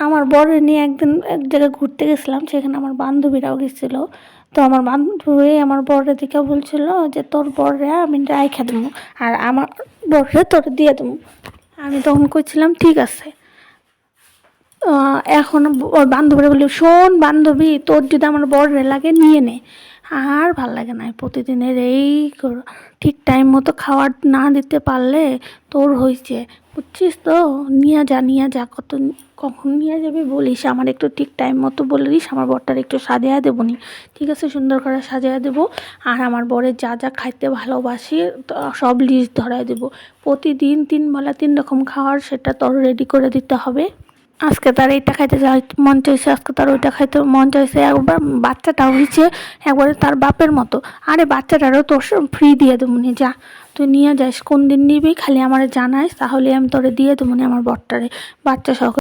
আমার বরের নিয়ে একদিন এক জায়গায় ঘুরতে গেছিলাম, সেখানে আমার বান্ধবীরাও গেছিল। তো আমার বান্ধবী আমার বরের দিকে বলছিল যে তোর বররে আমি রাইখা দেবো আর আমার বররে তোর দিয়ে দেবো। আমি তখন কইছিলাম ঠিক আছে। এখন ওর বান্ধবীরা বলি শোন বান্ধবী, তোর যদি আমার বররে লাগে নিয়ে নে। আর ভাল লাগে না প্রতিদিনের এই ঠিক টাইম মতো খাবার না দিতে পারলে তোর হয়েছে, বুঝছিস তো? নিয়ে যা কখন নিয়ে যাবি বলিস, আমার একটু ঠিক টাইম মতো বলে দিস, আমার বরটার একটু সাজিয়ে দেবো নি, ঠিক আছে? সুন্দর করে সাজিয়ে দেবো। আর আমার বরের যা যা খাইতে ভালোবাসি সব লিস্ট ধরায় দেবো। প্রতিদিন 3 বেলা 3 রকম খাওয়ার সেটা তোর রেডি করে দিতে হবে। আজকে তার এইটা খাইতে মন চাইছে, আজকে তার ওইটা খাইতে মন চাইছে। একবার বাচ্চাটা হয়েছে একবারে তার বাপের মতো। আরে বাচ্চাটারও তোর ফ্রি দিয়ে দেবো নি, যা তুই নিয়ে যাস, কোন দিন নিবি খালি আমার জানাইস, তাহলে আমি তোরে দিয়ে দেবো নি আমার বরটারে বাচ্চা সহ।